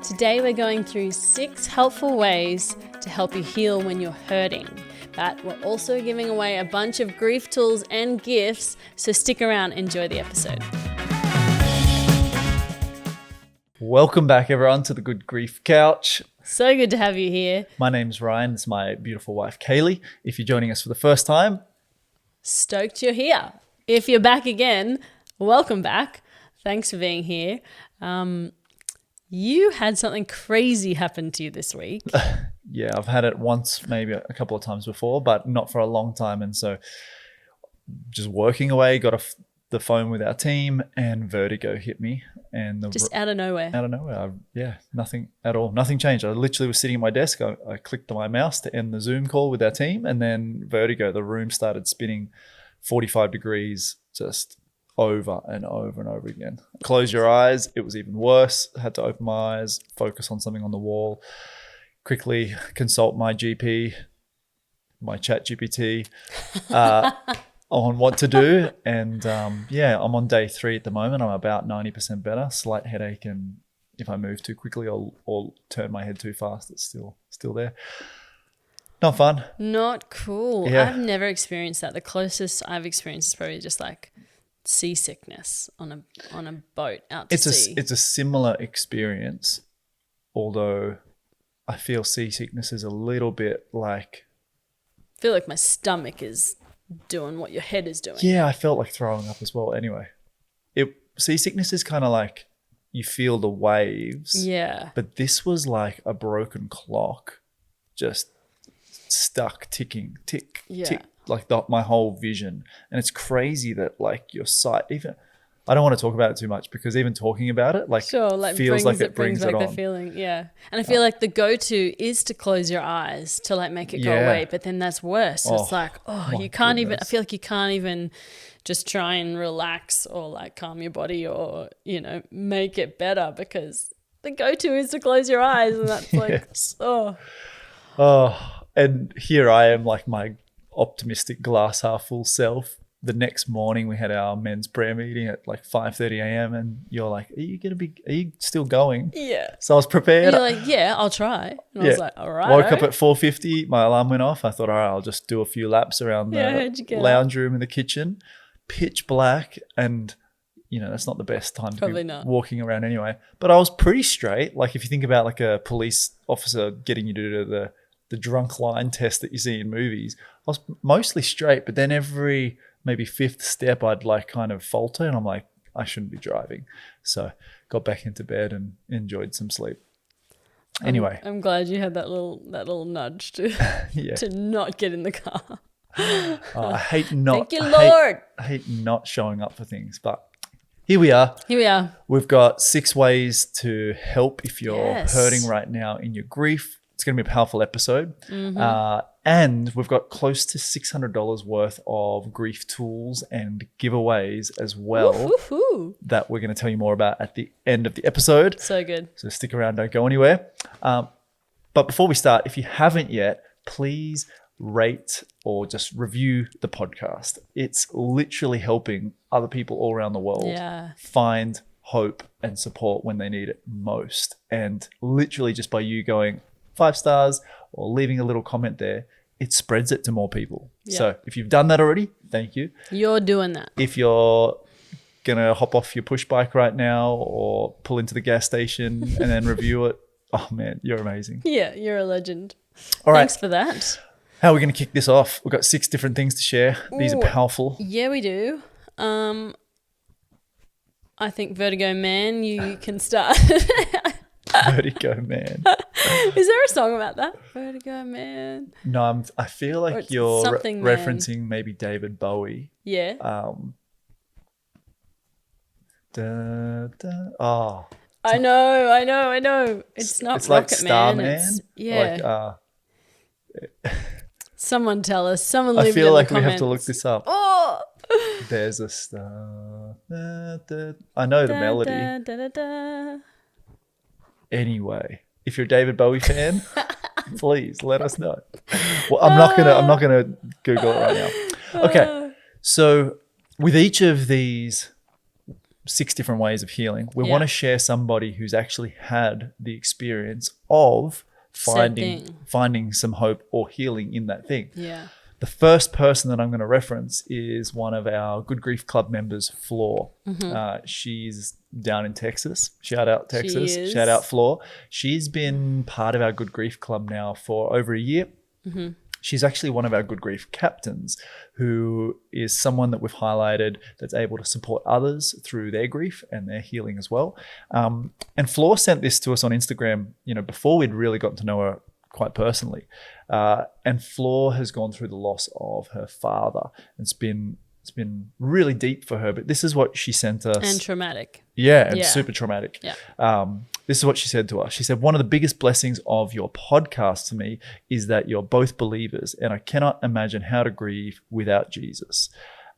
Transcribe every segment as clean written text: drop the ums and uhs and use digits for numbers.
Today we're going through 6 helpful ways to help you heal when you're hurting. But we're also giving away a bunch of grief tools and gifts, so stick around, enjoy the episode. Welcome back, everyone, to the Good Grief Couch. So good to have you here. My name's Ryan. It's my beautiful wife, Kaylee. If you're joining us for the first time, Stoked you're here. If you're back again, welcome back. Thanks for being here. You had something crazy happen to you this week. yeah, I've had it once, maybe a couple of times before, but not for a long time. And so just working away, got off the phone with our team and vertigo hit me. And Just out of nowhere. Out of nowhere. Nothing at all. Nothing changed. I literally was sitting at my desk. I clicked on my mouse to end the Zoom call with our team, and then vertigo. The room started spinning 45 degrees, just over and over and over again. Close your eyes. It was even worse. I had to open my eyes, focus on something on the wall, quickly consult my GP, my chat GPT, on what to do. And I'm on day 3 at the moment. I'm about 90% better. Slight headache, and if I move too quickly or turn my head too fast, it's still there. Not fun. Not cool. Yeah. I've never experienced that. The closest I've experienced is probably just like seasickness on a boat out to sea. It's a similar experience, although I feel seasickness is a little bit like, I feel like my stomach is doing what your head is doing. yeah, I felt like throwing up as well. Anyway, seasickness is kind of like you feel the waves. Yeah. But this was like a broken clock, just stuck ticking, tick, tick, like my whole vision. And it's crazy that like your sight, even, I don't want to talk about it too much because even talking about it, like, sure, like feels like it brings back it the on. feeling. Yeah. And I feel like the go-to is to close your eyes to like make it go away, but then that's worse. So it's like, you can't even, I feel like you can't even just try and relax or like calm your body or, make it better, because the go-to is to close your eyes, and that's like, Yes. And here I am, like my optimistic glass half full self. The next morning we had our men's prayer meeting at like 5:30 a.m. and you're like, are you still going? Yeah. So I was prepared. And you're like, yeah, I'll try. And I was like, all right. Woke up at 4:50. My alarm went off. I thought, all right, I'll just do a few laps around the lounge room in the kitchen. Pitch black, and that's not the best time to be walking around anyway. But I was pretty straight. Like if you think about like a police officer getting you to do the drunk line test that you see in movies, I was mostly straight. But then every maybe 5th step I'd like kind of falter, and I'm like, I shouldn't be driving. So got back into bed and enjoyed some sleep. Anyway, I'm glad you had that little nudge to to not get in the car. I hate not. Thank you, Lord. I hate not showing up for things, but here we are. We've got 6 ways to help if you're hurting right now in your grief. It's going to be a powerful episode. And we've got close to $600 worth of grief tools and giveaways as well that we're going to tell you more about at the end of the episode. So good. So stick around, don't go anywhere. But before we start, if you haven't yet, please rate or just review the podcast. It's literally helping other people all around the world find hope and support when they need it most. And literally just by you going 5 stars or leaving a little comment there, it spreads it to more people. So if you've done that already, thank you. You're doing that. If you're going to hop off your push bike right now or pull into the gas station and then review it, oh man, you're amazing. Yeah, you're a legend. All right. Thanks for that. How are we going to kick this off? We've got 6 different things to share. These are powerful. Yeah, we do. I think Vertigo Man, you can start. Vertigo Man. Is there a song about that? Vertigo Man. No, I feel like you're referencing maybe David Bowie. Yeah. I know. It's not it's Rocket like Starman. Man. Someone tell us. Someone leave I feel it like in the we comments. have to look this up. Oh. There's a star. I know the melody. Anyway, if you're a David Bowie fan, please let us know. Well, I'm not gonna Google it right now. Okay, so with each of these 6 different ways of healing. We want to share somebody who's actually had the experience of finding some hope or healing in that thing. Yeah. The first person that I'm going to reference is one of our Good Grief Club members, Floor. She's down in Texas. Shout out Texas. Shout out Floor. She's been part of our Good Grief Club now for over a year. She's actually one of our Good Grief captains, who is someone that we've highlighted that's able to support others through their grief and their healing as well. And Floor sent this to us on Instagram, before we'd really gotten to know her quite personally. And Floor has gone through the loss of her father. It's been really deep for her, but this is what she sent us. And traumatic. Yeah, and super traumatic. Yeah. This is what she said to us. She said, one of the biggest blessings of your podcast to me is that you're both believers, and I cannot imagine how to grieve without Jesus.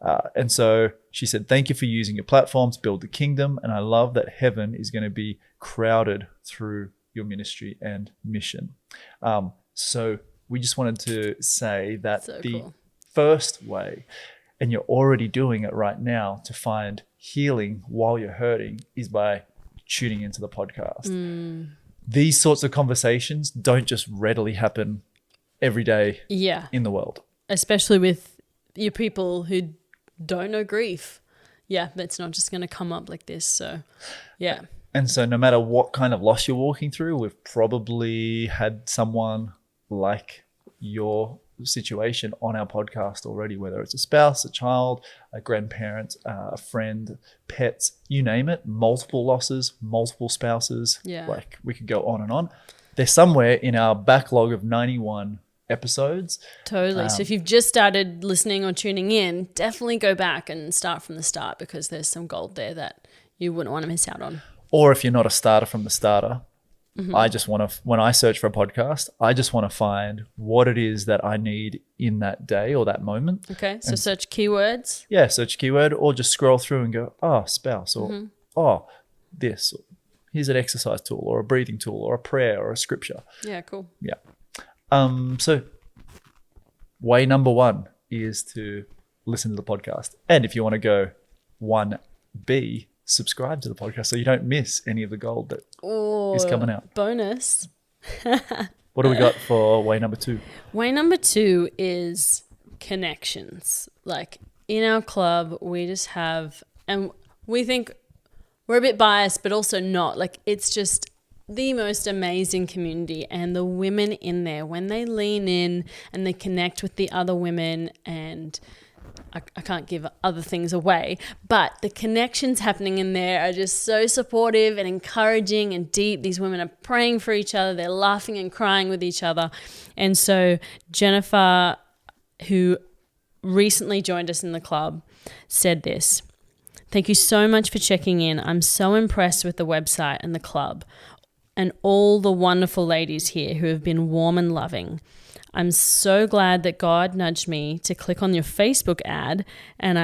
And so she said, thank you for using your platform to build the kingdom, and I love that heaven is going to be crowded through your ministry and mission. So we just wanted to say that first way, and you're already doing it right now, to find healing while you're hurting is by tuning into the podcast. These sorts of conversations don't just readily happen every day in the world. Especially with your people who don't know grief. Yeah, that's not just going to come up like this. So, yeah. And so no matter what kind of loss you're walking through, we've probably had someone like your situation on our podcast already, whether it's a spouse, a child, a grandparent, a friend, pets, you name it, multiple losses, multiple spouses. Like we could go on and on. They're somewhere in our backlog of 91 episodes. Totally. So if you've just started listening or tuning in, definitely go back and start from the start, because there's some gold there that you wouldn't want to miss out on. Or if you're not a starter from the starter, I just want to, when I search for a podcast, I just want to find what it is that I need in that day or that moment. Okay. So search keywords. Yeah. Search keyword, or just scroll through and go, oh, spouse, or this, or here's an exercise tool or a breathing tool or a prayer or a scripture. Yeah. Cool. Yeah. So way number 1 is to listen to the podcast. And if you want to go 1B, subscribe to the podcast so you don't miss any of the gold that is coming out. Bonus. What do we got for way number 2? Way number 2 is connections. Like in our club, we just have, and we think we're a bit biased, but also not. Like it's just the most amazing community, and the women in there, when they lean in and they connect with the other women, and I can't give other things away, but the connections happening in there are just so supportive and encouraging and deep. These women are praying for each other. They're laughing and crying with each other. And so Jennifer, who recently joined us in the club, said this: "Thank you so much for checking in. I'm so impressed with the website and the club and all the wonderful ladies here who have been warm and loving. I'm so glad that God nudged me to click on your Facebook ad and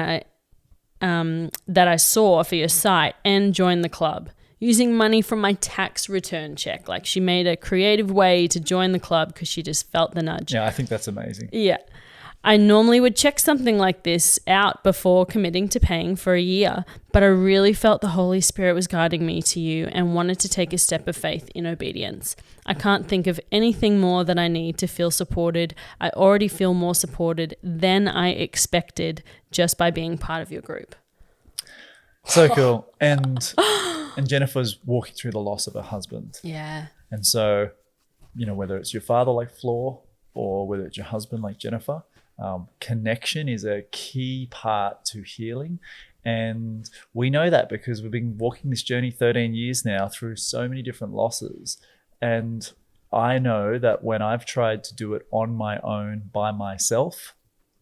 that I saw for your site and join the club using money from my tax return check." Like she made a creative way to join the club because she just felt the nudge. Yeah, I think that's amazing. Yeah. "I normally would check something like this out before committing to paying for a year, but I really felt the Holy Spirit was guiding me to you and wanted to take a step of faith in obedience. I can't think of anything more that I need to feel supported. I already feel more supported than I expected just by being part of your group." So cool. And Jennifer's walking through the loss of her husband. Yeah. And so, whether it's your father like Floor or whether it's your husband like Jennifer, connection is a key part to healing. And we know that because we've been walking this journey 13 years now through so many different losses. And I know that when I've tried to do it on my own by myself,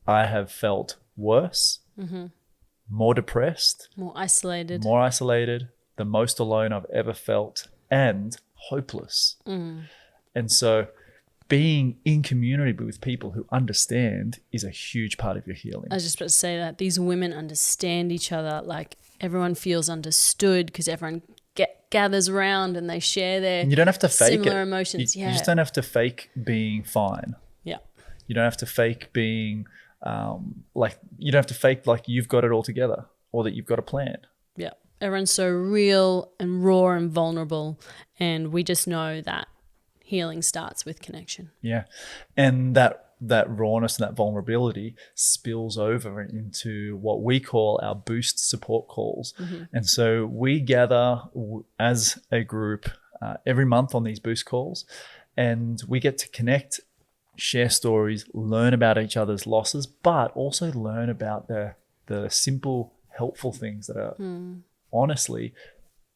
I have felt worse, more depressed, more isolated, the most alone I've ever felt, and hopeless. And so being in community with people who understand is a huge part of your healing. I was just about to say that. These women understand each other. Like everyone feels understood because everyone gathers around and they share their and you don't have to fake similar it. emotions. You just don't have to fake being fine. Yeah. You don't have to fake being you don't have to fake like you've got it all together or that you've got a plan. Yeah. everyone's so real and raw and vulnerable, and we just know that healing starts with connection. Yeah. And that rawness and that vulnerability spills over into what we call our boost support calls. And so we gather as a group every month on these boost calls, and we get to connect, share stories, learn about each other's losses, but also learn about the simple, helpful things that are honestly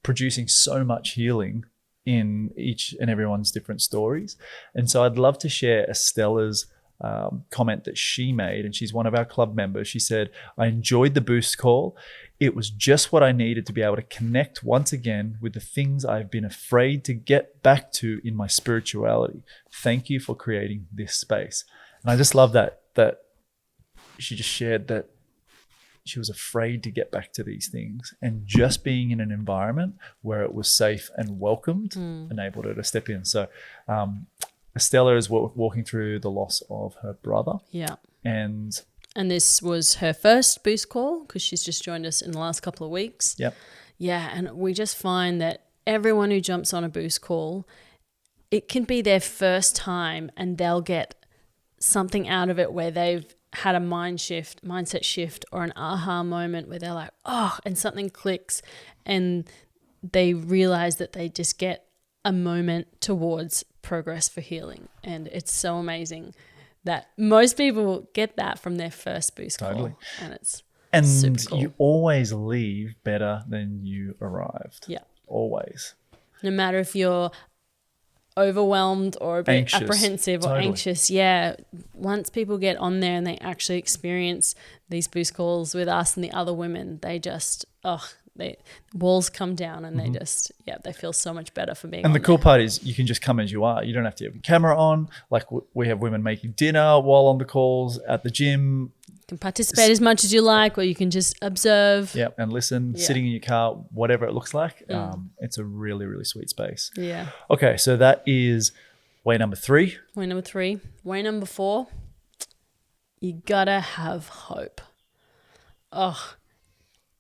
producing so much healing in each and everyone's different stories. And so I'd love to share Estella's comment that she made, and she's one of our club members. She said, I enjoyed the boost call. It was just what I needed to be able to connect once again with the things I've been afraid to get back to in my spirituality. Thank you for creating this space. And I just love that she just shared that she was afraid to get back to these things, and just being in an environment where it was safe and welcomed enabled her to step in. So Estella is walking through the loss of her brother. Yeah. And this was her first boost call because she's just joined us in the last couple of weeks. Yep. Yeah, and we just find that everyone who jumps on a boost call, it can be their first time, and they'll get something out of it where they've had a mindset shift, or an aha moment where they're like, oh, and something clicks, and they realize that they just get a moment towards progress for healing. And it's so amazing that most people get that from their first boost call. And it's super cool. You always leave better than you arrived. Yeah. Always. No matter if you're overwhelmed or a bit anxious, apprehensive or anxious. Yeah. Once people get on there and they actually experience these boost calls with us and the other women, they just, walls come down, and they just, they feel so much better for being on the cool part is you can just come as you are. You don't have to have your camera on. Like we have women making dinner while on the calls, at the gym. You can participate as much as you like, or you can just observe. Yeah, and listen, sitting in your car, whatever it looks like. It's a really, really sweet space. Yeah. Okay, so that is way number 3. Way number 3. Way number 4, you gotta have hope. Oh,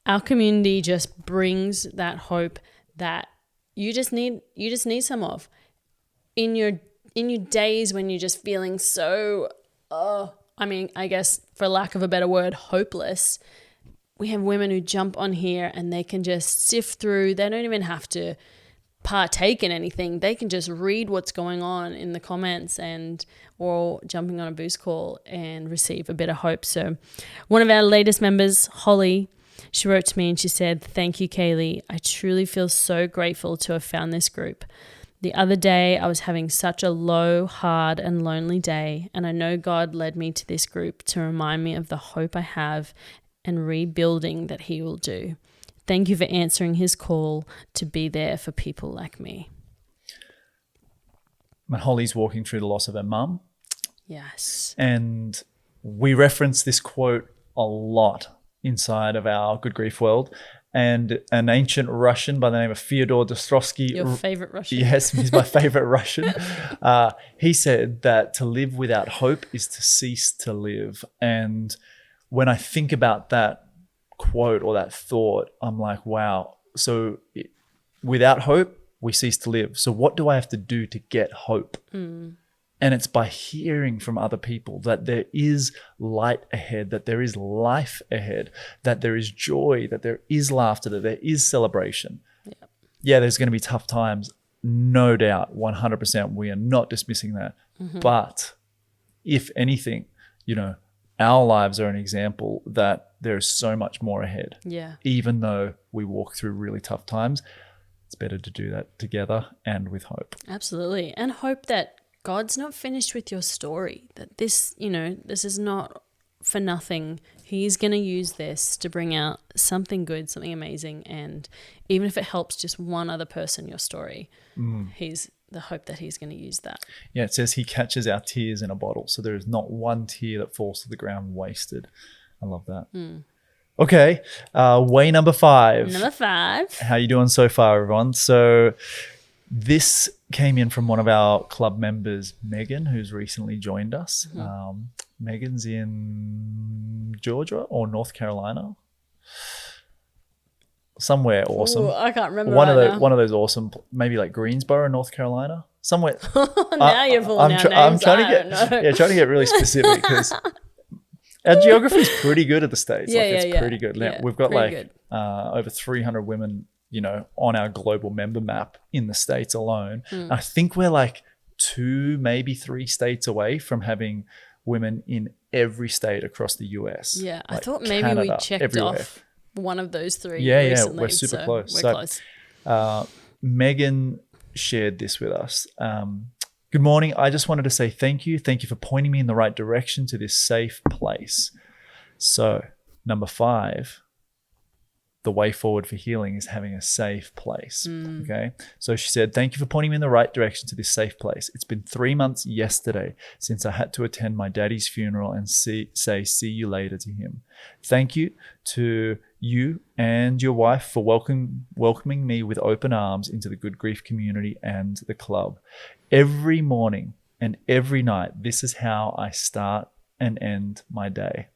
our community just brings that hope that you just need some of. In your days when you're just feeling so, I guess for lack of a better word, hopeless, we have women who jump on here and they can just sift through. They don't even have to partake in anything. They can just read what's going on in the comments or jumping on a boost call and receive a bit of hope. So one of our latest members, Holly, she wrote to me and she said, "Thank you, Kaylee. I truly feel so grateful to have found this group. The other day, I was having such a low, hard, and lonely day, and I know God led me to this group to remind me of the hope I have and rebuilding that He will do. Thank you for answering His call to be there for people like me." And Holly's walking through the loss of her mum. Yes. And we reference this quote a lot inside of our Good Grief world. And an ancient Russian by the name of Fyodor Dostoevsky. Your favorite Russian. Yes, he's my favorite Russian. He said that to live without hope is to cease to live. And when I think about that quote or that thought, I'm like, wow. So without hope, we cease to live. So what do I have to do to get hope? And it's by hearing from other people that there is light ahead, that there is life ahead, that there is joy, that there is laughter, that there is celebration. Yeah, there's going to be tough times, no doubt, 100%. We are not dismissing that. But if anything, our lives are an example that there is so much more ahead. Yeah. Even though we walk through really tough times, it's better to do that together and with hope. Absolutely. And hope that God's not finished with your story, that this is not for nothing. He's going to use this to bring out something good, something amazing. And even if it helps just one other person, your story, he's the hope that He's going to use that. Yeah, it says He catches our tears in a bottle. So there is not one tear that falls to the ground wasted. I love that. Okay, way number 5. Number 5. How you doing so far, everyone? So this came in from one of our club members, Megan, who's recently joined us. Megan's in Georgia or North Carolina. somewhere awesome. Ooh, I can't remember One of those awesome, maybe like Greensboro, North Carolina, somewhere. Now you're pulling out names. I'm trying to get really specific because our geography is pretty good at the States. It's pretty good. Now, we've got over 300 women, on our global member map in the States alone. I think we're like 2, maybe 3 states away from having women in every state across the US. Yeah, I thought maybe Canada, we checked off one of those 3 recently. We're super close. We're close. Megan shared this with us. Good morning. I just wanted to say thank you. Thank you for pointing me in the right direction to this safe place. So, number 5, the way forward for healing is having a safe place. Okay. So she said, thank you for pointing me in the right direction to this safe place. It's been 3 months yesterday since I had to attend my daddy's funeral and say see you later to him. Thank you to you and your wife for welcoming me with open arms into the Good Grief community and the club. Every morning and every night, this is how I start and end my day.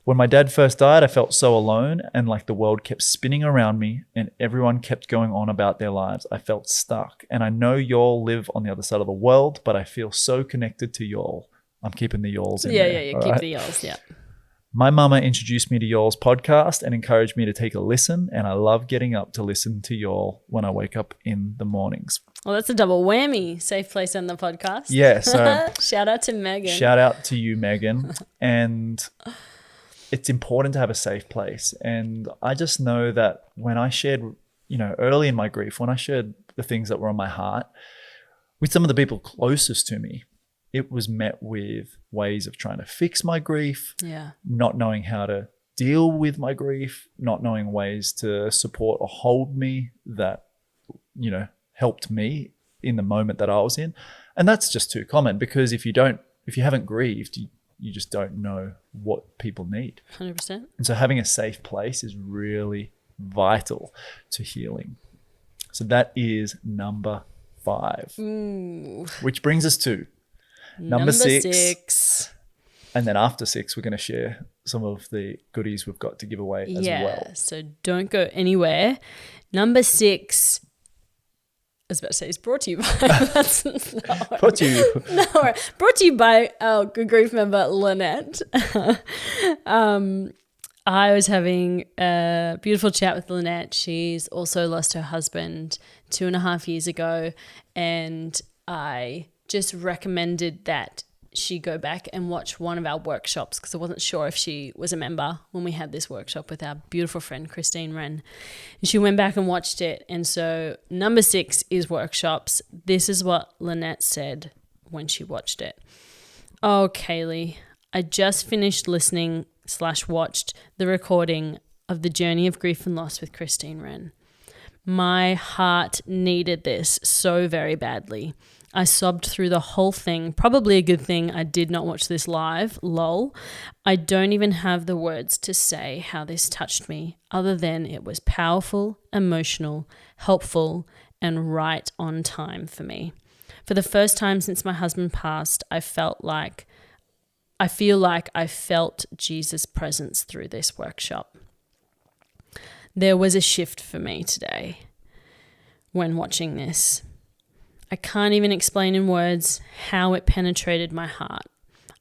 When my dad first died, I felt so alone and like the world kept spinning around me and everyone kept going on about their lives. I felt stuck. And I know y'all live on the other side of the world, but I feel so connected to y'all. I'm keeping the y'alls in there. Yeah. Keep the y'alls, yeah. My mama introduced me to y'all's podcast and encouraged me to take a listen. And I love getting up to listen to y'all when I wake up in the mornings. Well, that's a double whammy. Safe place on the podcast. Yeah. So shout out to Megan. Shout out to you, Megan. And it's important to have a safe place. And I just know that when I shared, early in my grief, when I shared the things that were on my heart with some of the people closest to me, it was met with ways of trying to fix my grief, not knowing how to deal with my grief, not knowing ways to support or hold me that, helped me in the moment that I was in. And that's just too common because if you haven't grieved, you just don't know what people need. 100%. And so having a safe place is really vital to healing. So that is number 5. Ooh. Which brings us to number 6. And then after 6, we're going to share some of the goodies we've got to give away as well. So don't go anywhere. Number 6, I was about to say, it's brought to you by brought to you by our Good Grief member Lynette. I was having a beautiful chat with Lynette. She's also lost her husband 2.5 years ago, and I just recommended that she go back and watch one of our workshops because I wasn't sure if she was a member when we had this workshop with our beautiful friend Christine Wren. And she went back and watched it. And so number 6 is workshops. This is what Lynette said when she watched it. Oh, Kaylee, I just finished listening/watched the recording of the Journey of Grief and Loss with Christine Wren. My heart needed this so very badly. I sobbed through the whole thing. Probably a good thing I did not watch this live, lol. I don't even have the words to say how this touched me, other than it was powerful, emotional, helpful, and right on time for me. For the first time since my husband passed, I feel like I felt Jesus' presence through this workshop. There was a shift for me today when watching this. I can't even explain in words how it penetrated my heart.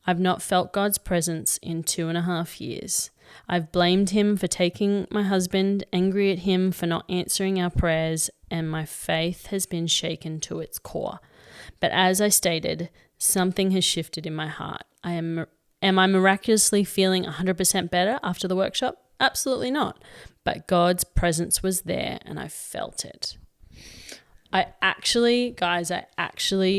I've not felt God's presence in 2.5 years. I've blamed him for taking my husband, angry at him for not answering our prayers, and my faith has been shaken to its core. But as I stated, something has shifted in my heart. Am I miraculously feeling 100% better after the workshop? Absolutely not. But God's presence was there and I felt it. I actually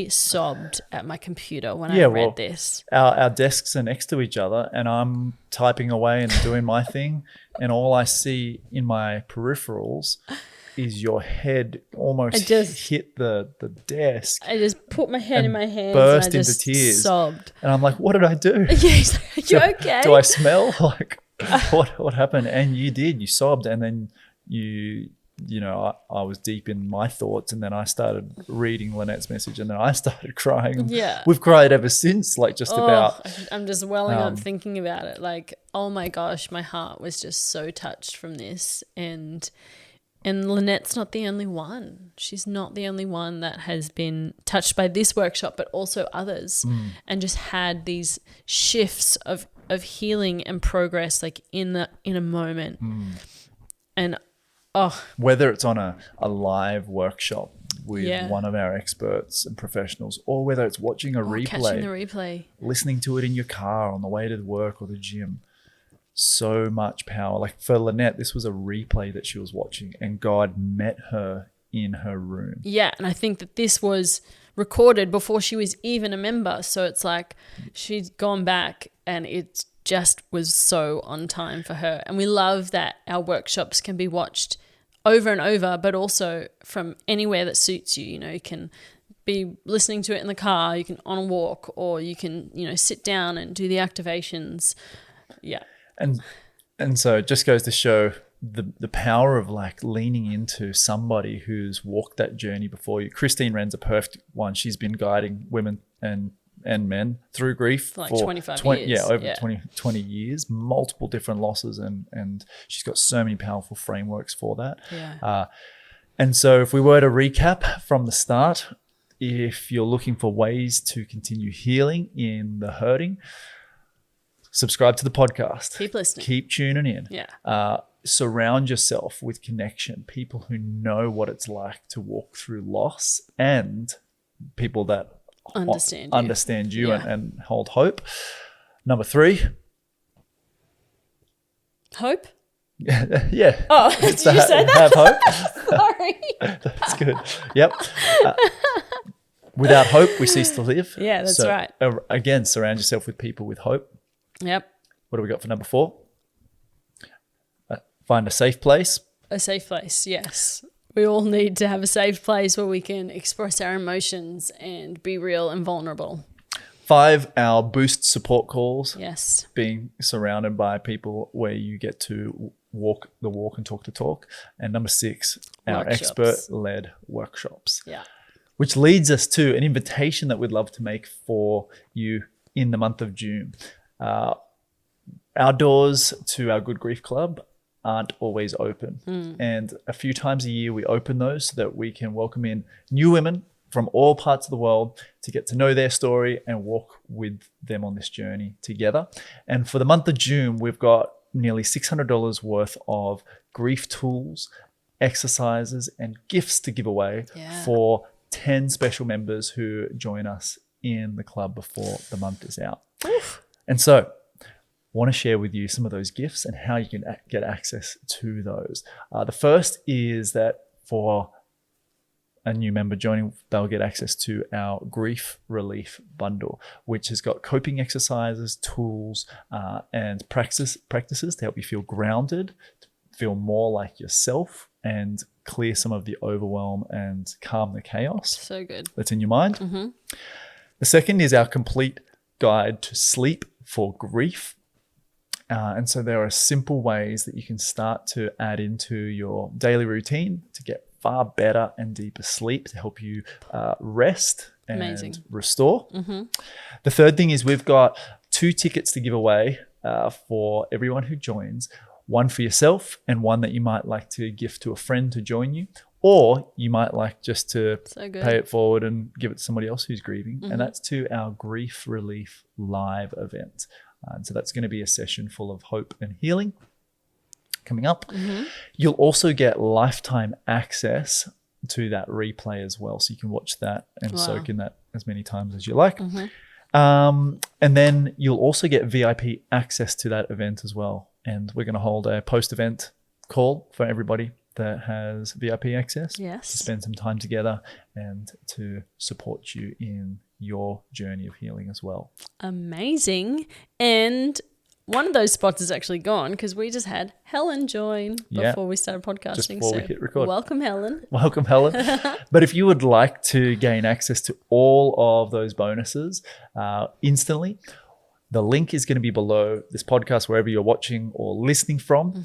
sobbed at my computer when I read this. Our desks are next to each other and I'm typing away and doing my thing, and all I see in my peripherals is your head almost hit the desk. I just put my head in my hands burst and I just into tears. Sobbed. And I'm like, what did I do? Yeah, he's like, are you okay? Do I smell? Like, what happened? And you did. You sobbed, and then you I was deep in my thoughts, and then I started reading Lynette's message, and then I started crying. Yeah. We've cried ever since, like I'm just welling up thinking about it. Like, oh my gosh, my heart was just so touched from this. And Lynette's not the only one. She's not the only one that has been touched by this workshop, but also others, and just had these shifts of healing and progress, like in a moment. And whether it's on a live workshop with one of our experts and professionals, or whether it's watching a catching the replay, listening to it in your car on the way to work or the gym, so much power. Like for Lynette, this was a replay that she was watching, and God met her in her room. Yeah, and I think that this was recorded before she was even a member, so it's like she's gone back and it just was so on time for her. And we love that our workshops can be watched over and over, but also from anywhere that suits you. You can be listening to it in the car, you can on a walk, or you can sit down and do the activations. Yeah. And so it just goes to show the power of like leaning into somebody who's walked that journey before you. Christine Wren's a perfect one. She's been guiding women and men through grief for 25 years. Yeah, over 20 years, multiple different losses, and she's got so many powerful frameworks for that. Yeah. And so if we were to recap from the start, if you're looking for ways to continue healing in the hurting, subscribe to the podcast. Keep listening. Keep tuning in. Yeah. Surround yourself with connection, people who know what it's like to walk through loss, and people that understand you and hold hope. Number 3. Hope? Yeah. Oh, did you say that? Have hope. Sorry. That's good. Yep. Without hope, we cease to live. Yeah, that's right. Again, surround yourself with people with hope. Yep. What do we got for number 4? Find a safe place. A safe place, yes. We all need to have a safe place where we can express our emotions and be real and vulnerable. 5, our boost support calls. Yes. Being surrounded by people where you get to walk the walk and talk the talk. And number 6, our expert-led workshops. Yeah. Which leads us to an invitation that we'd love to make for you in the month of June. Our doors to our Good Grief Club aren't always open. And a few times a year we open those so that we can welcome in new women from all parts of the world to get to know their story and walk with them on this journey together. And for the month of June, we've got nearly $600 worth of grief tools, exercises, and gifts to give away for 10 special members who join us in the club before the month is out. Oof. And so want to share with you some of those gifts and how you can get access to those. The first is that for a new member joining, they'll get access to our grief relief bundle, which has got coping exercises, tools, and practices to help you feel grounded, to feel more like yourself, and clear some of the overwhelm and calm the chaos. So good. That's in your mind. Mm-hmm. The second is our complete guide to sleep for grief. And so there are simple ways that you can start to add into your daily routine to get far better and deeper sleep, to help you rest and restore. Mm-hmm. The third thing is we've got 2 tickets to give away for everyone who joins. One for yourself and one that you might like to gift to a friend to join you. Or you might like just to pay it forward and give it to somebody else who's grieving. Mm-hmm. And that's to our Grief Relief Live event. And so that's going to be a session full of hope and healing coming up. Mm-hmm. You'll also get lifetime access to that replay as well. So you can watch that and soak in that as many times as you like. Mm-hmm. And then you'll also get VIP access to that event as well. And we're going to hold a post-event call for everybody that has VIP access to spend some time together and to support you in your journey of healing as well. Amazing. And one of those spots is actually gone because we just had Helen join before we started podcasting. Just before we hit record. Welcome, Helen. Welcome, Helen. But if you would like to gain access to all of those bonuses instantly, The link is going to be below this podcast, wherever you're watching or listening from.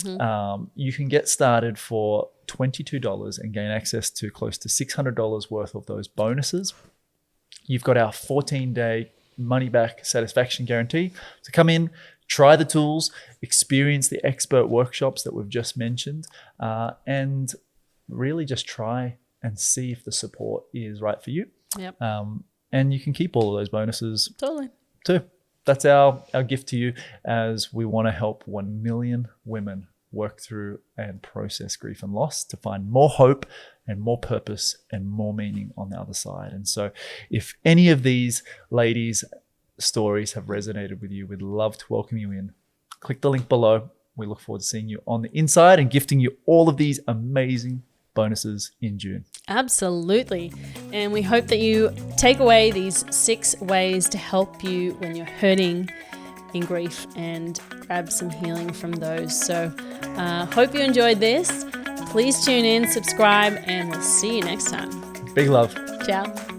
You can get started for $22 and gain access to close to $600 worth of those bonuses. You've got our 14-day money-back satisfaction guarantee. So come in, try the tools, experience the expert workshops that we've just mentioned, and really just try and see if the support is right for you. Yep. And you can keep all of those bonuses too. That's our gift to you, as we want to help 1 million women work through and process grief and loss to find more hope and more purpose and more meaning on the other side. And so if any of these ladies' stories have resonated with you, we'd love to welcome you in. Click the link below. We look forward to seeing you on the inside and gifting you all of these amazing bonuses in June. Absolutely. And we hope that you take away these 6 ways to help you when you're hurting in grief and grab some healing from those. So hope you enjoyed this. Please tune in, subscribe, and we'll see you next time. Big love. Ciao.